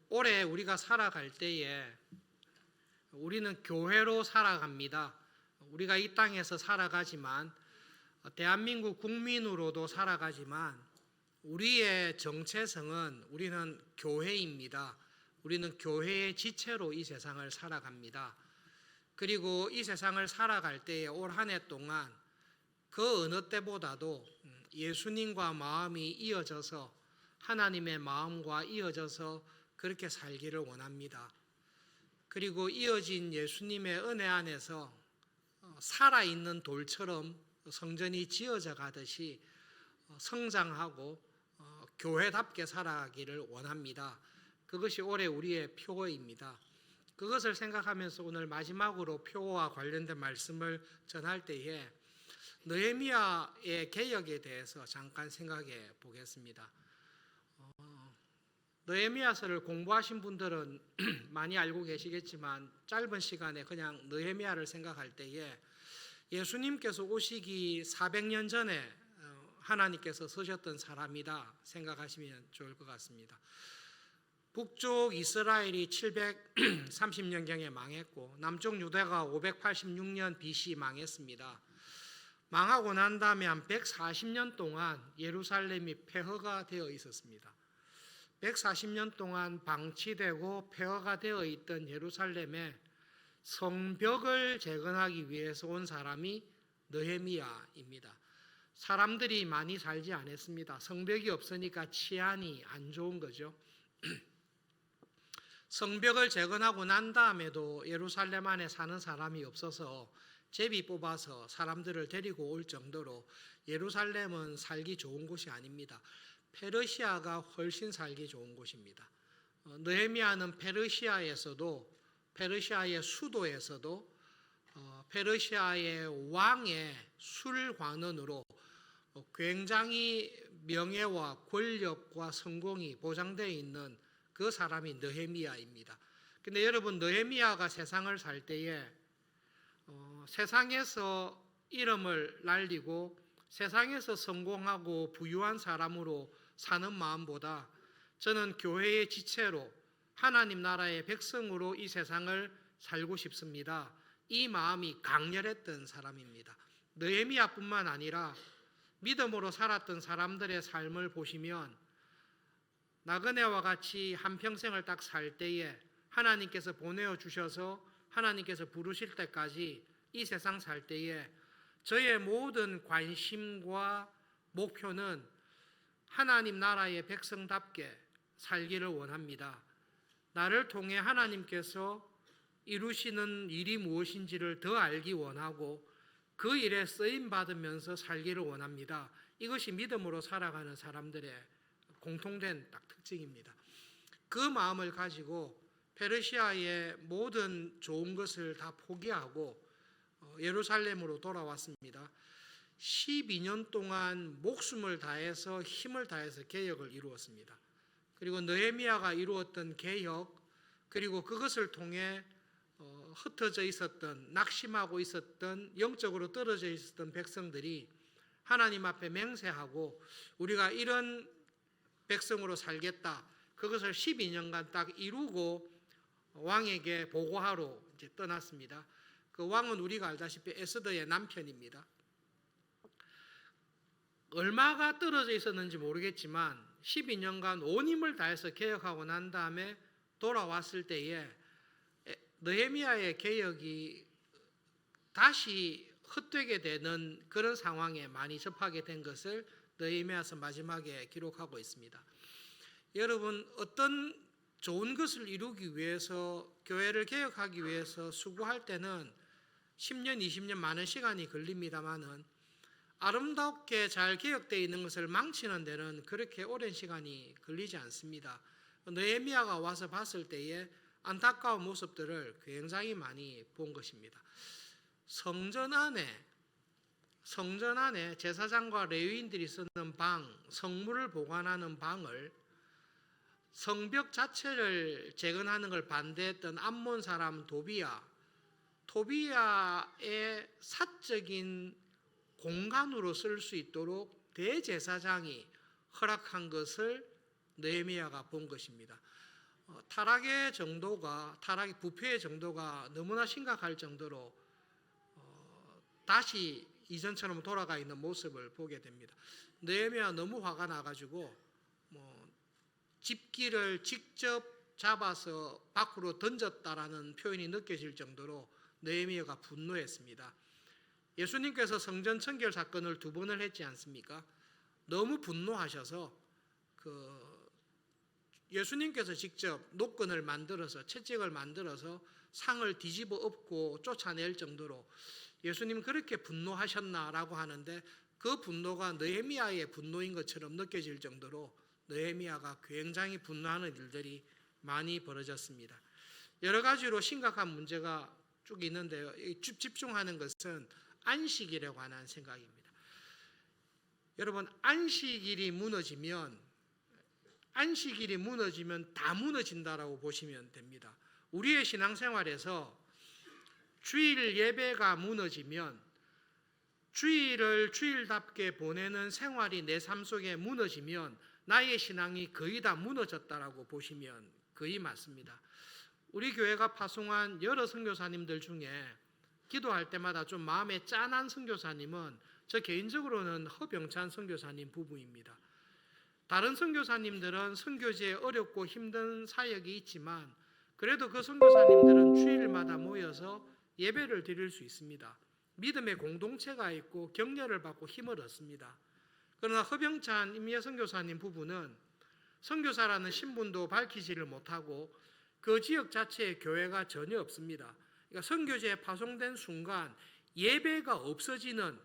올해 우리가 살아갈 때에 우리는 교회로 살아갑니다. 우리가 이 땅에서 살아가지만 대한민국 국민으로도 살아가지만 우리의 정체성은 우리는 교회입니다. 우리는 교회의 지체로 이 세상을 살아갑니다. 그리고 이 세상을 살아갈 때에 올 한 해 동안 그 어느 때보다도 예수님과 마음이 이어져서 하나님의 마음과 이어져서 그렇게 살기를 원합니다. 그리고 이어진 예수님의 은혜 안에서 살아있는 돌처럼 성전이 지어져 가듯이 성장하고 교회답게 살아가기를 원합니다. 그것이 올해 우리의 표어입니다. 그것을 생각하면서 오늘 마지막으로 표어와 관련된 말씀을 전할 때에 느헤미야의 개혁에 대해서 잠깐 생각해 보겠습니다. 느헤미야서를 공부하신 분들은 많이 알고 계시겠지만 짧은 시간에 그냥 느헤미야를 생각할 때에 예수님께서 오시기 400년 전에 하나님께서 쓰셨던 사람이다 생각하시면 좋을 것 같습니다. 북쪽 이스라엘이 730년경에 망했고 남쪽 유대가 586년 BC 망했습니다. 망하고 난 다음에 한 140년 동안 예루살렘이 폐허가 되어 있었습니다. 140년 동안 방치되고 폐허가 되어 있던 예루살렘에 성벽을 재건하기 위해서 온 사람이 느헤미야입니다. 사람들이 많이 살지 않았습니다. 성벽이 없으니까 치안이 안 좋은 거죠. 성벽을 재건하고 난 다음에도 예루살렘 안에 사는 사람이 없어서 제비 뽑아서 사람들을 데리고 올 정도로 예루살렘은 살기 좋은 곳이 아닙니다. 페르시아가 훨씬 살기 좋은 곳입니다. 느헤미야는 페르시아의 수도에서도 페르시아의 왕의 술관원으로 굉장히 명예와 권력과 성공이 보장되어 있는 그 사람이 느헤미야입니다. 근데 여러분, 느헤미야가 세상을 살 때에 세상에서 이름을 날리고 세상에서 성공하고 부유한 사람으로 사는 마음보다 저는 교회의 지체로 하나님 나라의 백성으로 이 세상을 살고 싶습니다. 이 마음이 강렬했던 사람입니다. 느헤미야뿐만 아니라 믿음으로 살았던 사람들의 삶을 보시면 나그네와 같이 한평생을 딱 살 때에 하나님께서 보내어 주셔서 하나님께서 부르실 때까지 이 세상 살 때에 저의 모든 관심과 목표는 하나님 나라의 백성답게 살기를 원합니다. 나를 통해 하나님께서 이루시는 일이 무엇인지를 더 알기 원하고 그 일에 쓰임 받으면서 살기를 원합니다. 이것이 믿음으로 살아가는 사람들의 공통된 딱 특징입니다. 그 마음을 가지고 페르시아의 모든 좋은 것을 다 포기하고 예루살렘으로 돌아왔습니다. 12년 동안 목숨을 다해서 힘을 다해서 개혁을 이루었습니다. 그리고 느헤미야가 이루었던 개혁, 그리고 그것을 통해 흩어져 있었던, 낙심하고 있었던, 영적으로 떨어져 있었던 백성들이 하나님 앞에 맹세하고 우리가 이런 백성으로 살겠다, 그것을 12년간 딱 이루고 왕에게 보고하러 이제 떠났습니다. 그 왕은 우리가 알다시피 에스더의 남편입니다. 얼마가 떨어져 있었는지 모르겠지만 12년간 온 힘을 다해서 개혁하고 난 다음에 돌아왔을 때에 느헤미야의 개혁이 다시 헛되게 되는 그런 상황에 많이 접하게 된 것을 느헤미야서 마지막에 기록하고 있습니다. 여러분, 어떤 좋은 것을 이루기 위해서, 교회를 개혁하기 위해서 수고할 때는 10년, 20년 많은 시간이 걸립니다마는 아름답게 잘 개혁되어 있는 것을 망치는 데는 그렇게 오랜 시간이 걸리지 않습니다. 느헤미야가 와서 봤을 때에 안타까운 모습들을 굉장히 많이 본 것입니다. 성전 안에 제사장과 레위인들이 쓰는 방, 성물을 보관하는 방을 성벽 자체를 재건하는 걸 반대했던 암몬 사람 도비야의 사적인 공간으로 쓸 수 있도록 대제사장이 허락한 것을 느헤미야가 본 것입니다. 타락의 정도가 부패의 정도가 너무나 심각할 정도로 다시 이전처럼 돌아가 있는 모습을 보게 됩니다. 느헤미야 너무 화가 나가지고 집기를 직접 잡아서 밖으로 던졌다라는 표현이 느껴질 정도로 느헤미야가 분노했습니다. 예수님께서 성전 청결 사건을 2번을 했지 않습니까? 너무 분노하셔서 예수님께서 직접 노건을 만들어서 채찍을 만들어서 상을 뒤집어 엎고 쫓아낼 정도로 예수님 그렇게 분노하셨나라고 하는데 그 분노가 느헤미야의 분노인 것처럼 느껴질 정도로 느헤미야가 굉장히 분노하는 일들이 많이 벌어졌습니다. 여러 가지로 심각한 문제가 쭉 있는데요. 집중하는 것은 안식일에 관한 생각입니다. 여러분, 안식일이 무너지면 다 무너진다라고 보시면 됩니다. 우리의 신앙생활에서 주일 예배가 무너지면 주일을 주일답게 보내는 생활이 내 삶 속에 무너지면 나의 신앙이 거의 다 무너졌다라고 보시면 거의 맞습니다. 우리 교회가 파송한 여러 선교사님들 중에 기도할 때마다 좀 마음에 짠한 선교사님은 저 개인적으로는 허병찬 선교사님 부부입니다. 다른 선교사님들은 선교지에 어렵고 힘든 사역이 있지만 그래도 그 선교사님들은 주일마다 모여서 예배를 드릴 수 있습니다. 믿음의 공동체가 있고 격려를 받고 힘을 얻습니다. 그러나 허병찬 임예 선교사님 부부는 선교사라는 신분도 밝히지를 못하고 그 지역 자체에 교회가 전혀 없습니다. 그러니까 선교지에 파송된 순간 예배가 없어지는,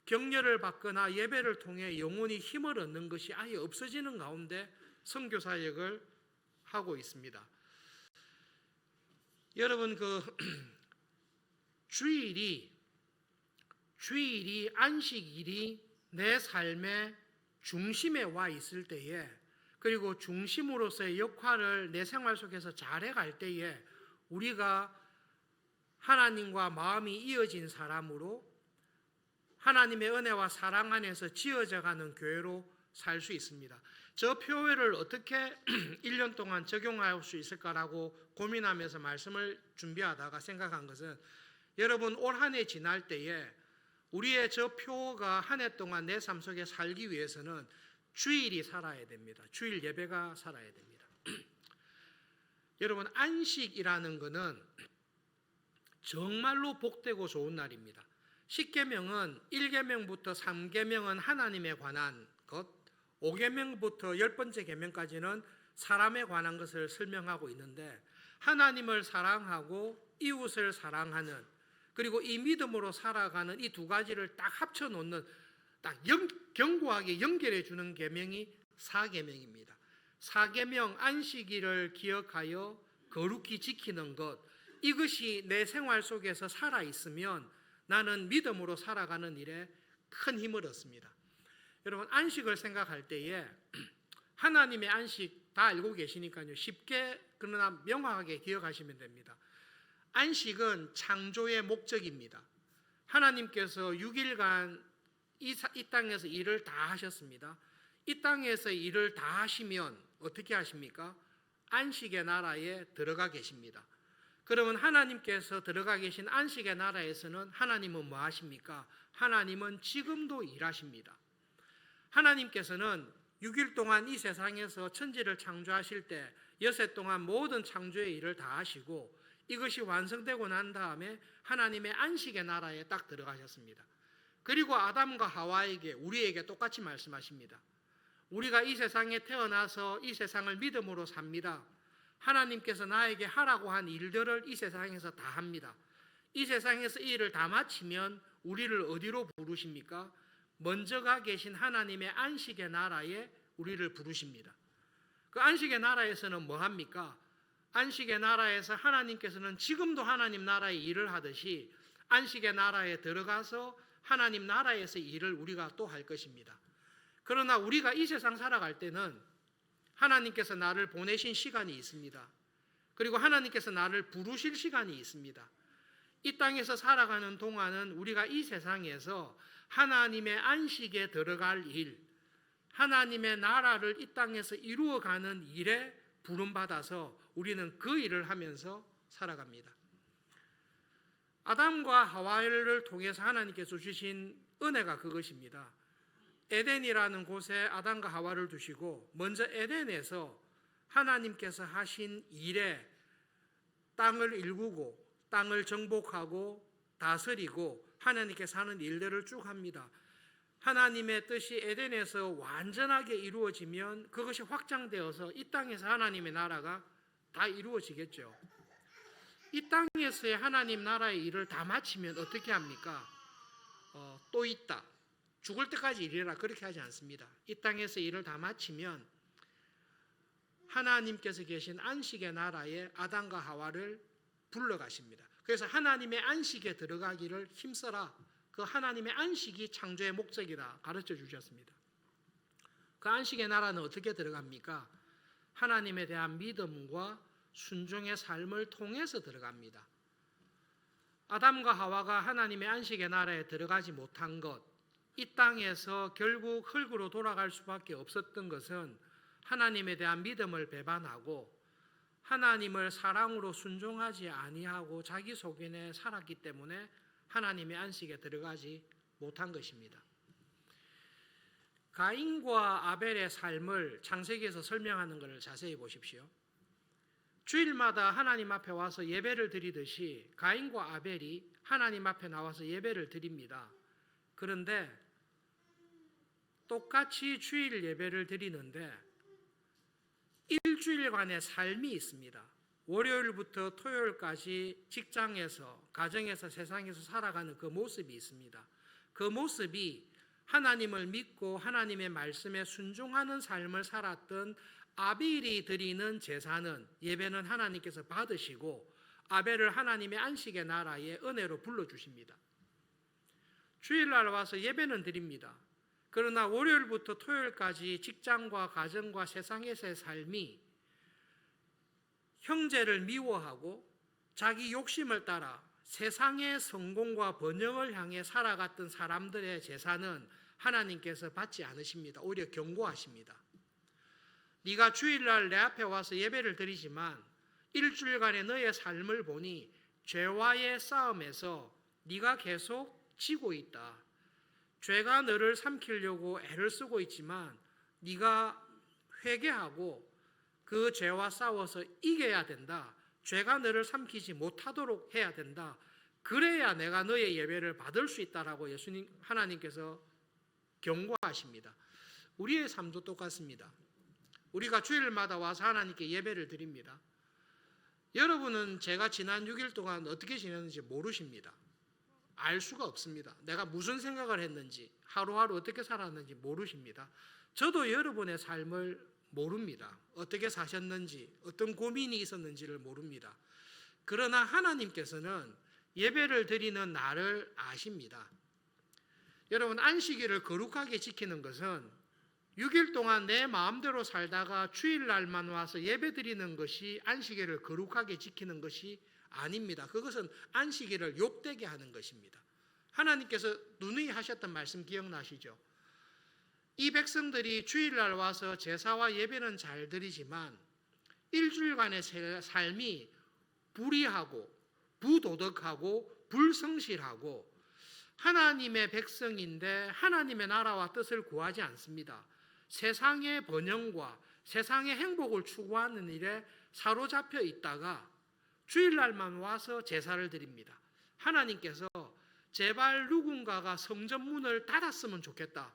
격려를 받거나 예배를 통해 영혼이 힘을 얻는 것이 아예 없어지는 가운데 선교사역을 하고 있습니다. 여러분, 주일이 안식일이 내 삶의 중심에 와 있을 때에, 그리고 중심으로서의 역할을 내 생활 속에서 잘해갈 때에 우리가 하나님과 마음이 이어진 사람으로 하나님의 은혜와 사랑 안에서 지어져가는 교회로 살 수 있습니다. 저 표회를 어떻게 1년 동안 적용할 수 있을까라고 고민하면서 말씀을 준비하다가 생각한 것은, 여러분 올 한 해 지날 때에 우리의 저 표가 한 해 동안 내 삶 속에 살기 위해서는 주일이 살아야 됩니다. 주일 예배가 살아야 됩니다. 여러분, 안식이라는 것은 정말로 복되고 좋은 날입니다. 10계명은 1계명부터 3계명은 하나님에 관한 것, 5계명부터 10번째 계명까지는 사람에 관한 것을 설명하고 있는데, 하나님을 사랑하고 이웃을 사랑하는, 그리고 이 믿음으로 살아가는 이 2가지를 딱 합쳐놓는, 딱 견고하게 연결해 주는 계명이 4계명입니다. 4계명 안식일을 기억하여 거룩히 지키는 것, 이것이 내 생활 속에서 살아있으면 나는 믿음으로 살아가는 일에 큰 힘을 얻습니다. 여러분, 안식을 생각할 때에 하나님의 안식 다 알고 계시니까요, 쉽게 그러나 명확하게 기억하시면 됩니다. 안식은 창조의 목적입니다. 하나님께서 6일간 이 땅에서 일을 다 하셨습니다. 이 땅에서 일을 다 하시면 어떻게 하십니까? 안식의 나라에 들어가 계십니다. 그러면 하나님께서 들어가 계신 안식의 나라에서는 하나님은 뭐 하십니까? 하나님은 지금도 일하십니다. 하나님께서는 6일 동안 이 세상에서 천지를 창조하실 때 6해 동안 모든 창조의 일을 다 하시고, 이것이 완성되고 난 다음에 하나님의 안식의 나라에 딱 들어가셨습니다. 그리고 아담과 하와에게, 우리에게 똑같이 말씀하십니다. 우리가 이 세상에 태어나서 이 세상을 믿음으로 삽니다. 하나님께서 나에게 하라고 한 일들을 이 세상에서 다 합니다. 이 세상에서 이 일을 다 마치면 우리를 어디로 부르십니까? 먼저 가 계신 하나님의 안식의 나라에 우리를 부르십니다. 그 안식의 나라에서는 뭐 합니까? 안식의 나라에서 하나님께서는 지금도 하나님 나라의 일을 하듯이 안식의 나라에 들어가서 하나님 나라에서 일을 우리가 또 할 것입니다. 그러나 우리가 이 세상 살아갈 때는 하나님께서 나를 보내신 시간이 있습니다. 그리고 하나님께서 나를 부르실 시간이 있습니다. 이 땅에서 살아가는 동안은 우리가 이 세상에서 하나님의 안식에 들어갈 일, 하나님의 나라를 이 땅에서 이루어가는 일에 부름받아서 우리는 그 일을 하면서 살아갑니다. 아담과 하와를 통해서 하나님께서 주신 은혜가 그것입니다. 에덴이라는 곳에 아담과 하와를 두시고 먼저 에덴에서 하나님께서 하신 일에 땅을 일구고 땅을 정복하고 다스리고 하나님께서 하는 일들을 쭉 합니다. 하나님의 뜻이 에덴에서 완전하게 이루어지면 그것이 확장되어서 이 땅에서 하나님의 나라가 다 이루어지겠죠. 이 땅에서의 하나님 나라의 일을 다 마치면 어떻게 합니까? 또 있다. 죽을 때까지 일해라. 그렇게 하지 않습니다. 이 땅에서 일을 다 마치면 하나님께서 계신 안식의 나라에 아담과 하와를 불러가십니다. 그래서 하나님의 안식에 들어가기를 힘써라. 그 하나님의 안식이 창조의 목적이다 가르쳐 주셨습니다. 그 안식의 나라는 어떻게 들어갑니까? 하나님에 대한 믿음과 순종의 삶을 통해서 들어갑니다. 아담과 하와가 하나님의 안식의 나라에 들어가지 못한 것, 이 땅에서 결국 흙으로 돌아갈 수밖에 없었던 것은 하나님에 대한 믿음을 배반하고 하나님을 사랑으로 순종하지 아니하고 자기 소견에 살았기 때문에 하나님의 안식에 들어가지 못한 것입니다. 가인과 아벨의 삶을 창세기에서 설명하는 것을 자세히 보십시오. 주일마다 하나님 앞에 와서 예배를 드리듯이 가인과 아벨이 하나님 앞에 나와서 예배를 드립니다. 그런데 똑같이 주일 예배를 드리는데 일주일간의 삶이 있습니다. 월요일부터 토요일까지 직장에서, 가정에서, 세상에서 살아가는 그 모습이 있습니다. 그 모습이 하나님을 믿고 하나님의 말씀에 순종하는 삶을 살았던 아벨이 드리는 제사는, 예배는 하나님께서 받으시고 아벨을 하나님의 안식의 나라의 은혜로 불러주십니다. 주일날 와서 예배는 드립니다. 그러나 월요일부터 토요일까지 직장과 가정과 세상에서의 삶이 형제를 미워하고 자기 욕심을 따라 세상의 성공과 번영을 향해 살아갔던 사람들의 제사는 하나님께서 받지 않으십니다. 오히려 경고하십니다. 네가 주일날 내 앞에 와서 예배를 드리지만 일주일간의 너의 삶을 보니 죄와의 싸움에서 네가 계속 지고 있다. 죄가 너를 삼키려고 애를 쓰고 있지만 네가 회개하고 그 죄와 싸워서 이겨야 된다. 죄가 너를 삼키지 못하도록 해야 된다. 그래야 내가 너의 예배를 받을 수 있다라고 예수님 하나님께서 경고하십니다. 우리의 삶도 똑같습니다. 우리가 주일마다 와서 하나님께 예배를 드립니다. 여러분은 제가 지난 6일 동안 어떻게 지냈는지 모르십니다. 알 수가 없습니다. 내가 무슨 생각을 했는지, 하루하루 어떻게 살았는지 모르십니다. 저도 여러분의 삶을 모릅니다. 어떻게 사셨는지, 어떤 고민이 있었는지를 모릅니다. 그러나 하나님께서는 예배를 드리는 나를 아십니다. 여러분, 안식일을 거룩하게 지키는 것은 6일 동안 내 마음대로 살다가 주일날만 와서 예배 드리는 것이 안식일을 거룩하게 지키는 것이 아닙니다. 그것은 안식일을 욕되게 하는 것입니다. 하나님께서 누누이 하셨던 말씀 기억나시죠? 이 백성들이 주일날 와서 제사와 예배는 잘 드리지만 일주일간의 삶이 불의하고 부도덕하고 불성실하고 하나님의 백성인데 하나님의 나라와 뜻을 구하지 않습니다. 세상의 번영과 세상의 행복을 추구하는 일에 사로잡혀 있다가 주일날만 와서 제사를 드립니다. 하나님께서 제발 누군가가 성전 문을 닫았으면 좋겠다.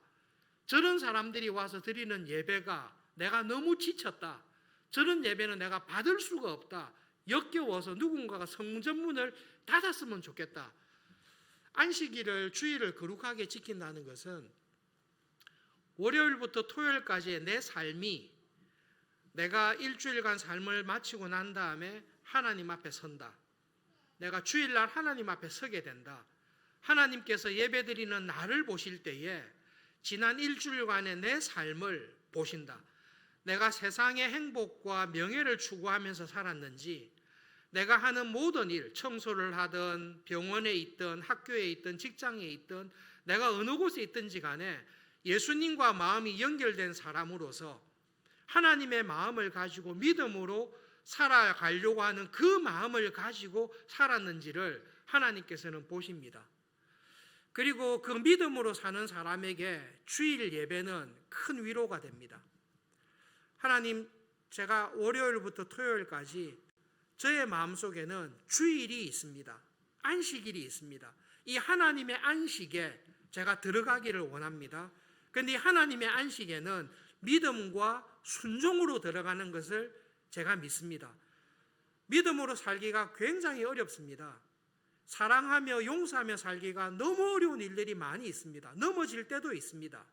저런 사람들이 와서 드리는 예배가 내가 너무 지쳤다. 저런 예배는 내가 받을 수가 없다. 역겨워서 누군가가 성전 문을 닫았으면 좋겠다. 안식일을, 주일을 거룩하게 지킨다는 것은 월요일부터 토요일까지의 내 삶이 내가 일주일간 삶을 마치고 난 다음에 하나님 앞에 선다. 내가 주일날 하나님 앞에 서게 된다. 하나님께서 예배드리는 나를 보실 때에 지난 일주일간의 내 삶을 보신다. 내가 세상의 행복과 명예를 추구하면서 살았는지, 내가 하는 모든 일, 청소를 하든 병원에 있든 학교에 있든 직장에 있든 내가 어느 곳에 있든지 간에 예수님과 마음이 연결된 사람으로서 하나님의 마음을 가지고 믿음으로 살아가려고 하는 그 마음을 가지고 살았는지를 하나님께서는 보십니다. 그리고 그 믿음으로 사는 사람에게 주일 예배는 큰 위로가 됩니다. 하나님, 제가 월요일부터 토요일까지 저의 마음속에는 주일이 있습니다. 안식일이 있습니다. 이 하나님의 안식에 제가 들어가기를 원합니다. 그런데 이 하나님의 안식에는 믿음과 순종으로 들어가는 것을 제가 믿습니다. 믿음으로 살기가 굉장히 어렵습니다. 사랑하며 용서하며 살기가 너무 어려운 일들이 많이 있습니다. 넘어질 때도 있습니다.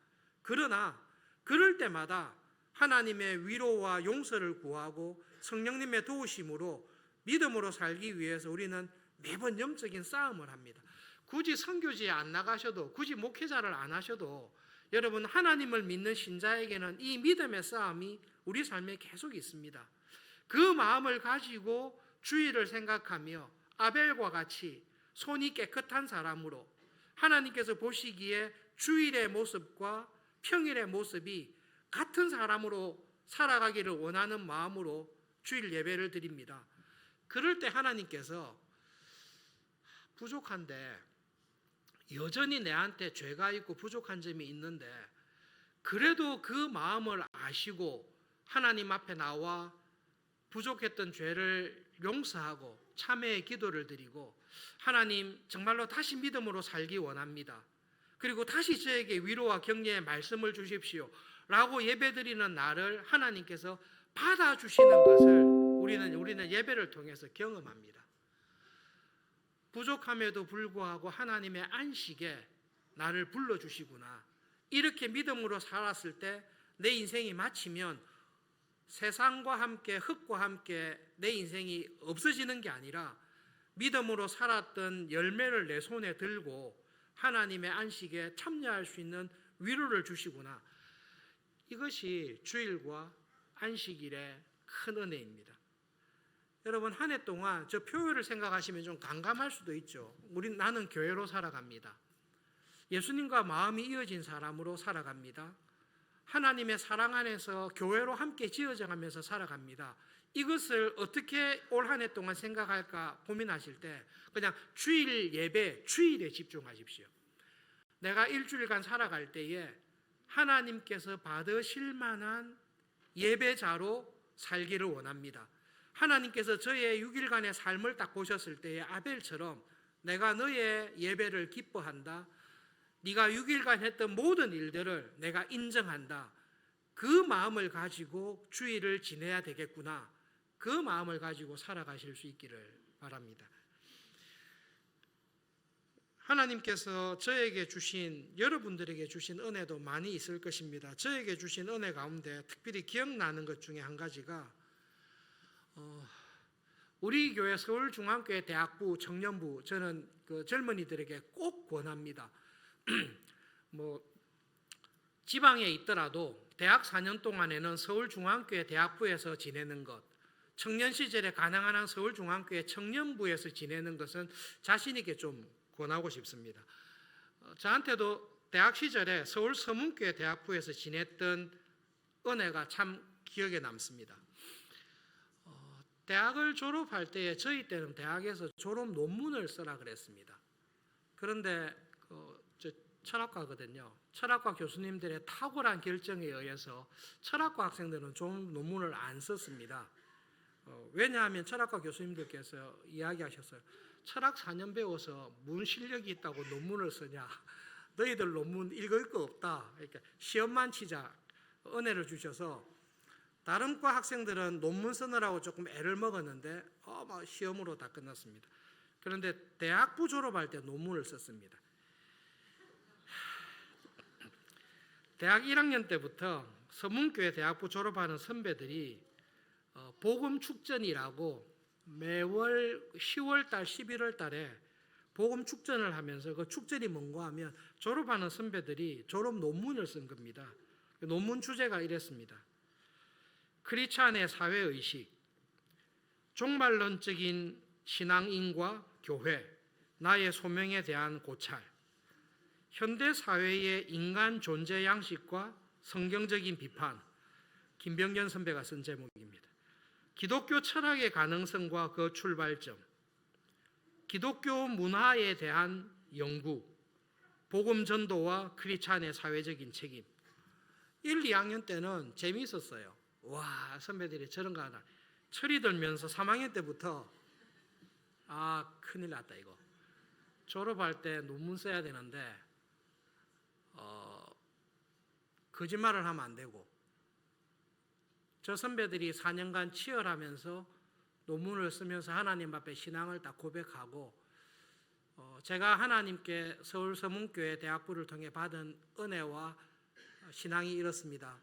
그러나 그럴 때마다 하나님의 위로와 용서를 구하고 성령님의 도우심으로 믿음으로 살기 위해서 우리는 매번 영적인 싸움을 합니다. 굳이 선교지에 안 나가셔도, 굳이 목회자를 안 하셔도 여러분, 하나님을 믿는 신자에게는 이 믿음의 싸움이 우리 삶에 계속 있습니다. 그 마음을 가지고 주일을 생각하며 아벨과 같이 손이 깨끗한 사람으로 하나님께서 보시기에 주일의 모습과 평일의 모습이 같은 사람으로 살아가기를 원하는 마음으로 주일 예배를 드립니다. 그럴 때 하나님께서 부족한데, 여전히 내한테 죄가 있고 부족한 점이 있는데 그래도 그 마음을 아시고 하나님 앞에 나와 부족했던 죄를 용서하고 참회의 기도를 드리고, 하나님 정말로 다시 믿음으로 살기 원합니다. 그리고 다시 저에게 위로와 격려의 말씀을 주십시오 라고 예배드리는 나를 하나님께서 받아주시는 것을 우리는 예배를 통해서 경험합니다. 부족함에도 불구하고 하나님의 안식에 나를 불러주시구나. 이렇게 믿음으로 살았을 때 내 인생이 마치면 세상과 함께, 흙과 함께 내 인생이 없어지는 게 아니라 믿음으로 살았던 열매를 내 손에 들고 하나님의 안식에 참여할 수 있는 위로를 주시구나. 이것이 주일과 안식일의 큰 은혜입니다. 여러분, 한 해 동안 저 표요일을 생각하시면 좀 감감할 수도 있죠. 나는 교회로 살아갑니다. 예수님과 마음이 이어진 사람으로 살아갑니다. 하나님의 사랑 안에서 교회로 함께 지어져가면서 살아갑니다. 이것을 어떻게 올 한 해 동안 생각할까 고민하실 때 그냥 주일 예배, 주일에 집중하십시오. 내가 일주일간 살아갈 때에 하나님께서 받으실 만한 예배자로 살기를 원합니다. 하나님께서 저의 6일간의 삶을 딱 보셨을 때에 아벨처럼 내가 너의 예배를 기뻐한다. 네가 6일간 했던 모든 일들을 내가 인정한다. 그 마음을 가지고 주일을 지내야 되겠구나. 그 마음을 가지고 살아가실 수 있기를 바랍니다. 하나님께서 저에게 주신, 여러분들에게 주신 은혜도 많이 있을 것입니다. 저에게 주신 은혜 가운데 특별히 기억나는 것 중에 한 가지가 우리 교회 서울중앙교회 대학부 청년부, 저는 그 젊은이들에게 꼭 권합니다. 지방에 있더라도 대학 4년 동안에는 서울중앙교회 대학부에서 지내는 것, 청년 시절에 가능한 한 서울중앙교회 청년부에서 지내는 것은 자신 있게 좀 권하고 싶습니다. 저한테도 대학 시절에 서울 서문교회 대학부에서 지냈던 은혜가 참 기억에 남습니다. 대학을 졸업할 때에 저희 때는 대학에서 졸업 논문을 쓰라 그랬습니다. 그런데 저 철학과거든요. 철학과 교수님들의 탁월한 결정에 의해서 철학과 학생들은 졸업 논문을 안 썼습니다. 왜냐하면 철학과 교수님들께서 이야기하셨어요. 철학 4년 배워서 무슨 실력이 있다고 논문을 쓰냐. 너희들 논문 읽을 거 없다. 그러니까 시험만 치자 은혜를 주셔서 다른 과 학생들은 논문 쓰느라고 조금 애를 먹었는데 막 시험으로 다 끝났습니다. 그런데 대학부 졸업할 때 논문을 썼습니다. 대학 1학년 때부터 서문교회 대학부 졸업하는 선배들이 복음축전이라고 매월 10월달, 11월달에 복음축전을 하면서 그 축전이 뭔가 하면 졸업하는 선배들이 졸업 논문을 쓴 겁니다. 논문 주제가 이랬습니다. 크리스찬의 사회의식, 종말론적인 신앙인과 교회, 나의 소명에 대한 고찰, 현대 사회의 인간 존재 양식과 성경적인 비판, 김병견 선배가 쓴 제목입니다. 기독교 철학의 가능성과 그 출발점, 기독교 문화에 대한 연구, 복음 전도와 크리스찬의 사회적인 책임. 1, 2학년 때는 재미있었어요. 와, 선배들이 저런 거 하나. 철이 들면서 3학년 때부터 큰일 났다 이거. 졸업할 때 논문 써야 되는데 거짓말을 하면 안 되고, 저 선배들이 4년간 치열하면서 논문을 쓰면서 하나님 앞에 신앙을 딱 고백하고, 제가 하나님께 서울 서문교회 대학부를 통해 받은 은혜와 신앙이 이렇습니다.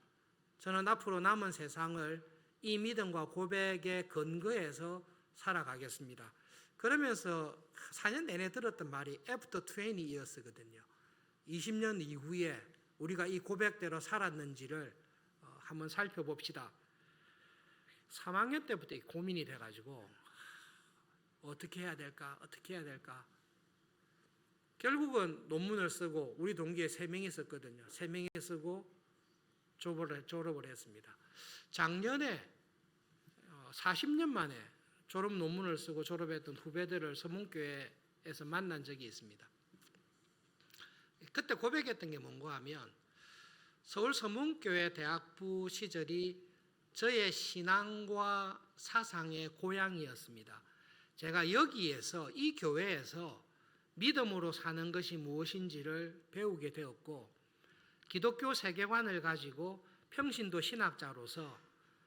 저는 앞으로 남은 세상을 이 믿음과 고백에 근거해서 살아가겠습니다. 그러면서 4년 내내 들었던 말이 after 20 years거든요. 20년 이후에 우리가 이 고백대로 살았는지를 한번 살펴봅시다. 3학년 때부터 고민이 돼가지고 어떻게 해야 될까? 결국은 논문을 쓰고, 우리 동기에 3명이 썼거든요. 3명이 쓰고 졸업을 했습니다. 작년에 40년 만에 졸업 논문을 쓰고 졸업했던 후배들을 서문교회에서 만난 적이 있습니다. 그때 고백했던 게 뭔가 하면, 서울 서문교회 대학부 시절이 저의 신앙과 사상의 고향이었습니다. 제가 여기에서, 이 교회에서 믿음으로 사는 것이 무엇인지를 배우게 되었고, 기독교 세계관을 가지고 평신도 신학자로서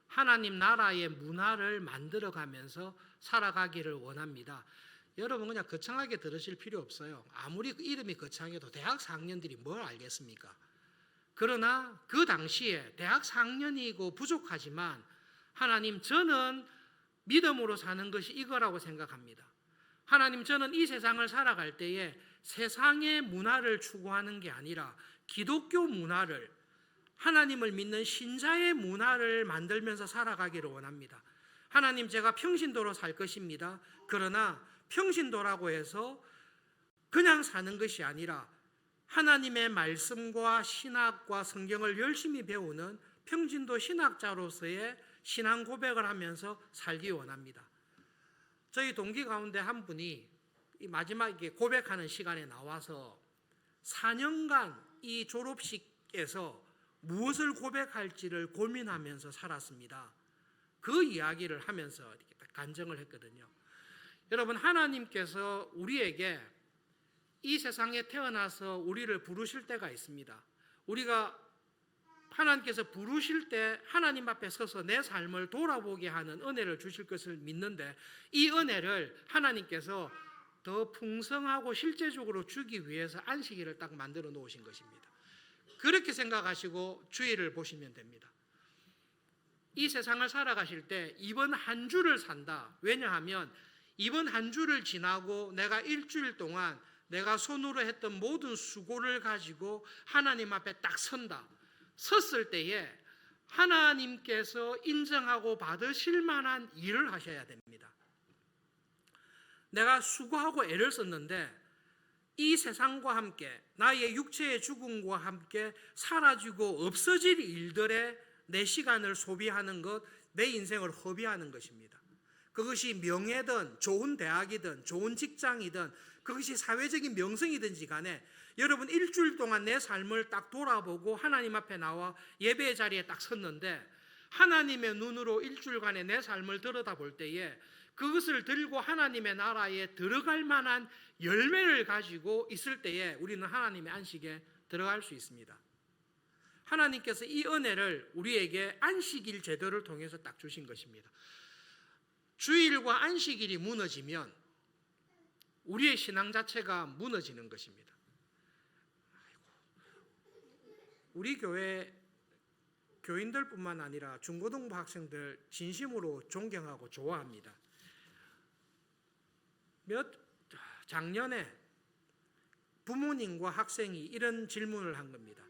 하나님 나라의 문화를 만들어가면서 살아가기를 원합니다. 여러분 그냥 거창하게 들으실 필요 없어요. 아무리 이름이 거창해도 대학 4학년들이 뭘 알겠습니까? 그러나 그 당시에 대학 4학년이고 부족하지만, 하나님, 저는 믿음으로 사는 것이 이거라고 생각합니다. 하나님, 저는 이 세상을 살아갈 때에 세상의 문화를 추구하는 게 아니라 기독교 문화를, 하나님을 믿는 신자의 문화를 만들면서 살아가기를 원합니다. 하나님, 제가 평신도로 살 것입니다. 그러나 평신도라고 해서 그냥 사는 것이 아니라 하나님의 말씀과 신학과 성경을 열심히 배우는 평신도 신학자로서의 신앙 고백을 하면서 살기 원합니다. 저희 동기 가운데 한 분이 이 마지막에 고백하는 시간에 나와서 4년간 이 졸업식에서 무엇을 고백할지를 고민하면서 살았습니다. 그 이야기를 하면서 이렇게 딱 간증을 했거든요. 여러분, 하나님께서 우리에게 이 세상에 태어나서 우리를 부르실 때가 있습니다. 우리가 하나님께서 부르실 때 하나님 앞에 서서 내 삶을 돌아보게 하는 은혜를 주실 것을 믿는데, 이 은혜를 하나님께서 더 풍성하고 실제적으로 주기 위해서 안식일을 딱 만들어 놓으신 것입니다. 그렇게 생각하시고 주일을 보시면 됩니다. 이 세상을 살아가실 때 이번 한 주를 산다. 왜냐하면 이번 한 주를 지나고 내가 일주일 동안 내가 손으로 했던 모든 수고를 가지고 하나님 앞에 딱 선다. 섰을 때에 하나님께서 인정하고 받으실 만한 일을 하셔야 됩니다. 내가 수고하고 애를 썼는데 이 세상과 함께, 나의 육체의 죽음과 함께 사라지고 없어질 일들에 내 시간을 소비하는 것, 내 인생을 허비하는 것입니다. 그것이 명예든 좋은 대학이든 좋은 직장이든 그것이 사회적인 명성이든지 간에, 여러분 일주일 동안 내 삶을 딱 돌아보고 하나님 앞에 나와 예배의 자리에 딱 섰는데, 하나님의 눈으로 일주일간의 내 삶을 들여다볼 때에 그것을 들고 하나님의 나라에 들어갈 만한 열매를 가지고 있을 때에 우리는 하나님의 안식에 들어갈 수 있습니다. 하나님께서 이 은혜를 우리에게 안식일 제도를 통해서 딱 주신 것입니다. 주일과 안식일이 무너지면 우리의 신앙 자체가 무너지는 것입니다. 우리 교회 교인들뿐만 아니라 중고등부 학생들 진심으로 존경하고 좋아합니다. 작년에 부모님과 학생이 이런 질문을 한 겁니다.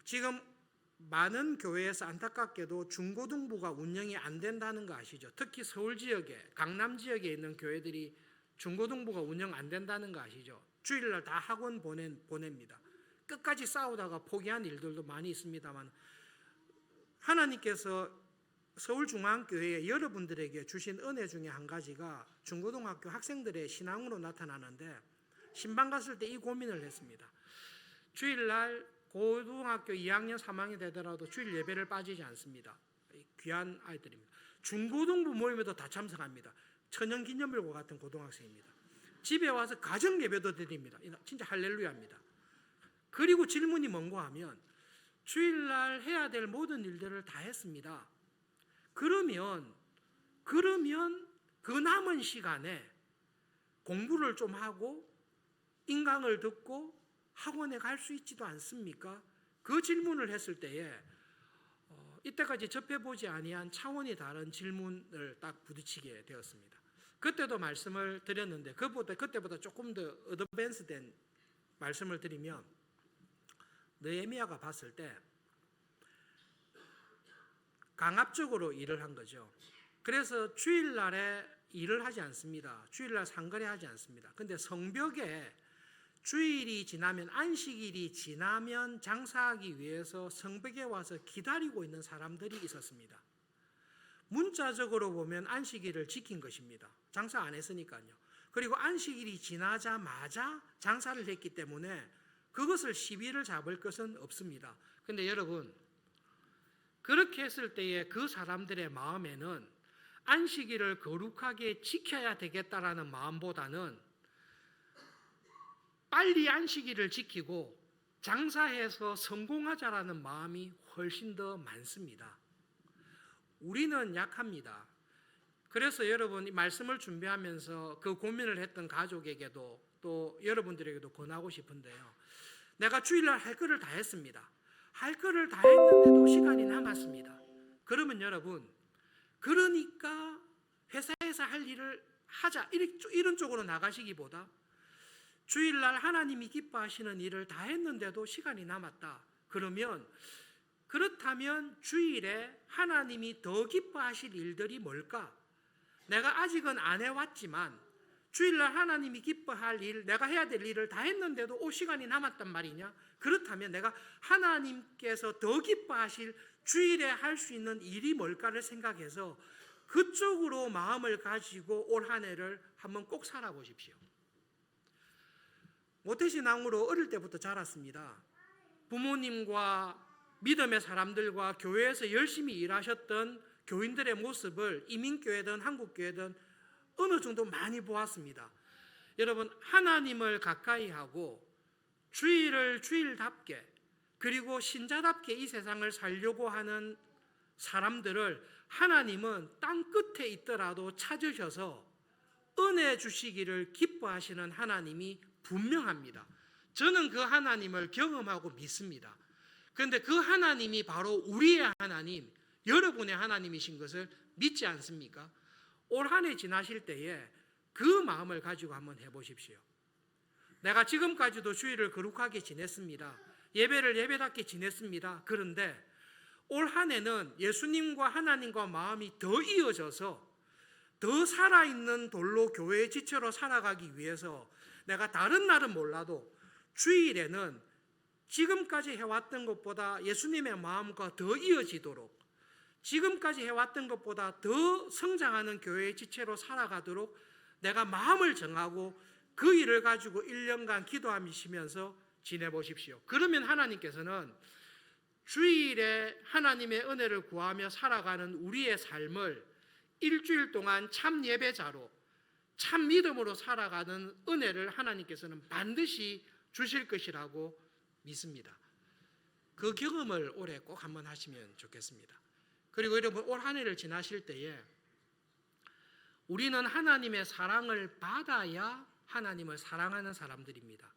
지금 많은 교회에서 안타깝게도 중고등부가 운영이 안 된다는 거 아시죠? 특히 서울 지역에, 강남 지역에 있는 교회들이 중고등부가 운영 안 된다는 거 아시죠? 주일날 다 학원 보냅니다. 끝까지 싸우다가 포기한 일들도 많이 있습니다만, 하나님께서 서울중앙교회에 여러분들에게 주신 은혜 중에 한 가지가 중고등학교 학생들의 신앙으로 나타나는데, 신방 갔을 때 이 고민을 했습니다. 주일날 고등학교 2학년 3학년 되더라도 주일 예배를 빠지지 않습니다. 귀한 아이들입니다. 중고등부 모임에도 다 참석합니다. 천연기념일과 같은 고등학생입니다. 집에 와서 가정 예배도 드립니다. 진짜 할렐루야입니다. 그리고 질문이 뭔가 하면, 주일날 해야 될 모든 일들을 다 했습니다. 그러면 그 남은 시간에 공부를 좀 하고 인강을 듣고 학원에 갈 수 있지도 않습니까? 그 질문을 했을 때에 이때까지 접해보지 아니한 차원이 다른 질문을 딱 부딪히게 되었습니다. 그때도 말씀을 드렸는데 그때보다 조금 더 어드밴스된 말씀을 드리면, 느헤미야가 봤을 때 강압적으로 일을 한 거죠. 그래서 주일날에 일을 하지 않습니다. 주일날 상거래하지 않습니다. 근데 성벽에 주일이 지나면, 안식일이 지나면 장사하기 위해서 성벽에 와서 기다리고 있는 사람들이 있었습니다. 문자적으로 보면 안식일을 지킨 것입니다. 장사 안 했으니까요. 그리고 안식일이 지나자마자 장사를 했기 때문에 그것을 시비를 잡을 것은 없습니다. 근데 여러분, 그렇게 했을 때에 그 사람들의 마음에는 안식일을 거룩하게 지켜야 되겠다라는 마음보다는 빨리 안식일을 지키고 장사해서 성공하자라는 마음이 훨씬 더 많습니다. 우리는 약합니다. 그래서 여러분, 이 말씀을 준비하면서 그 고민을 했던 가족에게도 또 여러분들에게도 권하고 싶은데요. 내가 주일날 할 거를 다 했습니다. 할 거를 다 했는데도 시간이 남았습니다. 그러면 여러분, 그러니까 회사에서 할 일을 하자 이런 쪽으로 나가시기보다, 주일날 하나님이 기뻐하시는 일을 다 했는데도 시간이 남았다. 그렇다면 주일에 하나님이 더 기뻐하실 일들이 뭘까? 내가 아직은 안 해왔지만 주일날 하나님이 기뻐할 일, 내가 해야 될 일을 다 했는데도 시간이 남았단 말이냐? 그렇다면 내가 하나님께서 더 기뻐하실 주일에 할 수 있는 일이 뭘까를 생각해서 그쪽으로 마음을 가지고 올 한 해를 한번 꼭 살아보십시오. 모태신앙으로 어릴 때부터 자랐습니다. 부모님과 믿음의 사람들과 교회에서 열심히 일하셨던 교인들의 모습을 이민교회든 한국교회든 어느 정도 많이 보았습니다. 여러분, 하나님을 가까이 하고 주일을 주일답게, 그리고 신자답게 이 세상을 살려고 하는 사람들을 하나님은 땅 끝에 있더라도 찾으셔서 은혜 주시기를 기뻐하시는 하나님이 분명합니다. 저는 그 하나님을 경험하고 믿습니다. 그런데 그 하나님이 바로 우리의 하나님, 여러분의 하나님이신 것을 믿지 않습니까? 올 한 해 지나실 때에 그 마음을 가지고 한번 해보십시오. 내가 지금까지도 주일을 거룩하게 지냈습니다. 예배를 예배답게 지냈습니다. 그런데 올 한 해는 예수님과 하나님과 마음이 더 이어져서 더 살아있는 돌로 교회의 지체로 살아가기 위해서 내가 다른 날은 몰라도 주일에는 지금까지 해왔던 것보다 예수님의 마음과 더 이어지도록, 지금까지 해왔던 것보다 더 성장하는 교회의 지체로 살아가도록 내가 마음을 정하고 그 일을 가지고 1년간 기도하시면서 지내보십시오. 그러면 하나님께서는 주일에 하나님의 은혜를 구하며 살아가는 우리의 삶을 일주일 동안 참 예배자로, 참 믿음으로 살아가는 은혜를 하나님께서는 반드시 주실 것이라고 믿습니다. 그 경험을 올해 꼭 한번 하시면 좋겠습니다. 그리고 여러분, 올 한 해를 지나실 때에 우리는 하나님의 사랑을 받아야 하나님을 사랑하는 사람들입니다.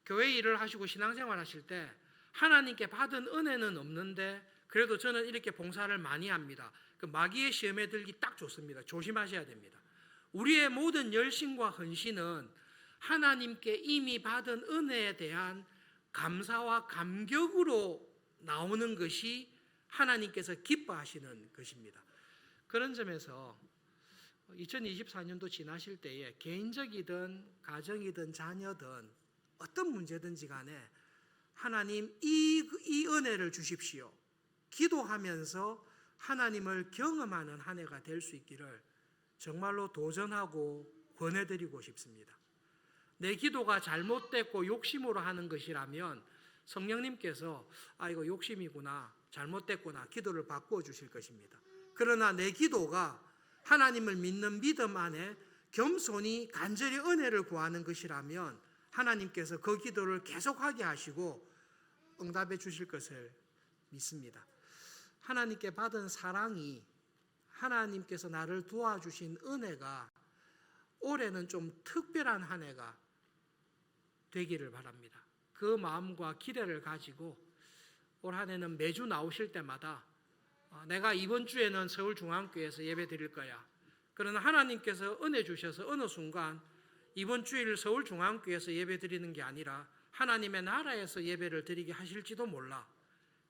교회 일을 하시고 신앙생활 하실 때 하나님께 받은 은혜는 없는데 그래도 저는 이렇게 봉사를 많이 합니다. 그 마귀의 시험에 들기 딱 좋습니다. 조심하셔야 됩니다. 우리의 모든 열심과 헌신은 하나님께 이미 받은 은혜에 대한 감사와 감격으로 나오는 것이 하나님께서 기뻐하시는 것입니다. 그런 점에서 2024년도 지나실 때에 개인적이든 가정이든 자녀든 어떤 문제든지 간에 하나님 이 은혜를 주십시오. 기도하면서 하나님을 경험하는 한 해가 될 수 있기를 정말로 도전하고 권해드리고 싶습니다. 내 기도가 잘못됐고 욕심으로 하는 것이라면 성령님께서 이거 욕심이구나, 잘못됐구나, 기도를 바꾸어 주실 것입니다. 그러나 내 기도가 하나님을 믿는 믿음 안에 겸손히 간절히 은혜를 구하는 것이라면 하나님께서 그 기도를 계속하게 하시고 응답해 주실 것을 믿습니다. 하나님께 받은 사랑이, 하나님께서 나를 도와주신 은혜가 올해는 좀 특별한 한 해가 되기를 바랍니다. 그 마음과 기대를 가지고 올 한 해는 매주 나오실 때마다 내가 이번 주에는 서울중앙교회에서 예배 드릴 거야. 그러나 하나님께서 은혜 주셔서 어느 순간 이번 주일 서울중앙교회에서 예배 드리는 게 아니라 하나님의 나라에서 예배를 드리게 하실지도 몰라.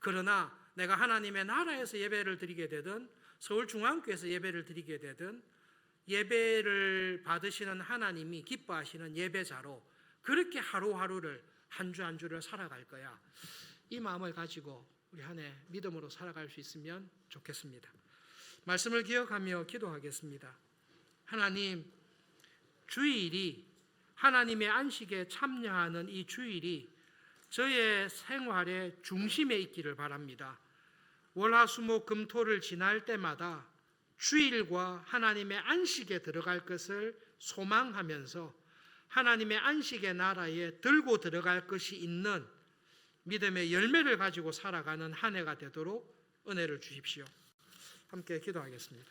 그러나 내가 하나님의 나라에서 예배를 드리게 되든 서울중앙교회에서 예배를 드리게 되든 예배를 받으시는 하나님이 기뻐하시는 예배자로 그렇게 하루하루를 한 주 한 주를 살아갈 거야. 이 마음을 가지고 우리 한 해 믿음으로 살아갈 수 있으면 좋겠습니다. 말씀을 기억하며 기도하겠습니다. 하나님, 주일이 하나님의 안식에 참여하는 이 주일이 저의 생활의 중심에 있기를 바랍니다. 월화수목금토를 지날 때마다 주일과 하나님의 안식에 들어갈 것을 소망하면서 하나님의 안식의 나라에 들고 들어갈 것이 있는 믿음의 열매를 가지고 살아가는 한 해가 되도록 은혜를 주십시오. 함께 기도하겠습니다.